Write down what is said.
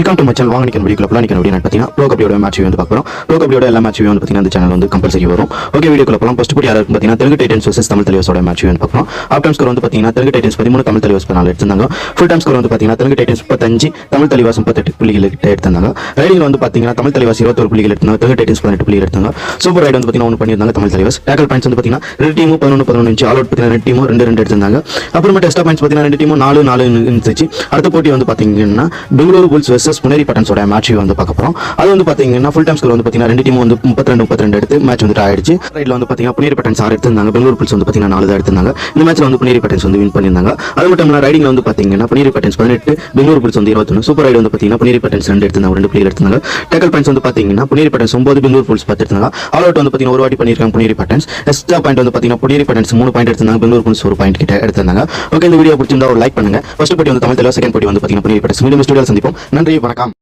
Welcome to மச்சல் வாங்க நிற்கிற வீடியோக்குள்ள நிற்கிற வீடியோ பார்த்தீங்கன்னா ப்ரோ கபடியோட மேட்ச் வந்து பார்க்குறோம். ப்ரோ கபடியோட எல்லா மேட்ச் வந்து பார்த்தீங்கன்னா இந்த சேனல் வந்து கம்பல்சரி வரும். ஓகே வீடியோக்குள்ள போகலாம். ஃபர்ஸ்ட் போட்டி யாருக்கு பார்த்தீங்கன்னா தெலுங்கு டைட்டன்ஸ் vs தமிழ் தலைவர்ஸோட மேட்ச் வந்து பார்க்குறோம். ஆஃப் டைம் ஸ்கோர் வந்து பார்த்தீங்கன்னா தெலுங்கு டைட்டன்ஸ் 13 தமிழ் தலைவர்ஸ் 14 எடுத்தாங்க. ஃபுல் டைம் ஸ்கோர் வந்து பார்த்தீங்கன்னா தெலுங்கு டைட்டன்ஸ் 35 தமிழ் தலைவர்ஸ் 38 புள்ளிகள் எடுத்தாங்க. ரைடிங் வந்து பார்த்தீங்கன்னா தமிழ் தலைவர்ஸ் 21 புள்ளிகள் எடுத்தாங்க. தெலுங்கு டைட்டன்ஸ் 18 புள்ளிகள் எடுத்தாங்க. சூப்பர் ரைட் வந்து பார்த்தீங்கன்னா ஒன்று பண்ணியிருந்தாங்க தமிழ் தலைவர்ஸ். டேக்கல் பாயிண்ட்ஸ் வந்து பார்த்தீங்கன்னா ரெண்டு டீமும் 11 இன்ச்சு, ஆல் அவுட் பார்த்தீங்கன்னா ரெண்டு டீமும் 2 எடுத்தாங்க. அப்புறமா டெஸ்டா பாயிண்ட்ஸ் பார்த்தீங்கன்னா ரெண்டு டீமும் 4 இருந்துச்சு. அடுத்த போட்டி வந்து பார்த்தீங்கன்னா பெங்களூரு புல்ஸ் vs புனேரி பட்டன்ஸோட மேட்ச் வந்து பார்க்க போறோம். அது வந்து பாத்தீங்கன்னா ஃபுல் டைம் ஸ்கோர் வந்து பாத்தீங்கன்னா ரெண்டு டீமும் வந்து 32 எடுத்து மேட்ச் வந்து ஆயிடுச்சு. ரைட்ல வந்து பாத்தீங்கன்னா புனேரி பட்டன்ஸ் 6 எடுத்தாங்க. பெங்களூரு புல்ஸ் வந்து பாத்தீங்கன்னா 4 எடுத்தாங்க. இந்த மேட்ச்ல வந்து புனேரி பட்டன்ஸ் வந்து வின் பண்ணிருந்தாங்க. அது மட்டும் இல்ல ரைடிங்ல வந்து பாத்தீங்கன்னா புனேரி பட்டன்ஸ் 18, பெங்களூரு புல்ஸ் வந்து 21. சூப்பர் ரைட் வந்து பாத்தீங்கன்னா புனேரி பட்டன்ஸ் 2 எடுத்தாங்க, 2 பிளேயர் எடுத்தாங்க. டேக்கல் பாயிண்ட்ஸ் வந்து பாத்தீங்கன்னா புனேரி பட்டன்ஸ் 9, பெங்களூரு புல்ஸ் 10 எடுத்தாங்க. ஆல் அவுட் வந்து பாத்தீங்கன்னா ஒரு வாட்டி பண்ணிருக்காங்க புனேரி பட்டன்ஸ். எக்ஸ்ட்ரா பாயிண்ட் வந்து பாத்தீங்கன்னா புனேரி பட்டன்ஸ் 3 பாயிண்ட் எடுத்தாங்க, பெங்களூரு புல்ஸ் 1 பாயிண்ட் கிட்ட எடுத்தாங்க. ஓகே இந்த வீடியோ பிடிச்சிருந்தா ஒரு லைக் பண்ணுங்க. ஃபர்ஸ்ட் போட்டி வந்து தமிழ் தலைவர், செகண்ட் போட்டி வந்து பாத்தீங்கன்னா புனேரி பட்டன்ஸ். மீண்டும் ஸ்டுடியோல சந்திப்போம். நன்றி, வணக்கம்.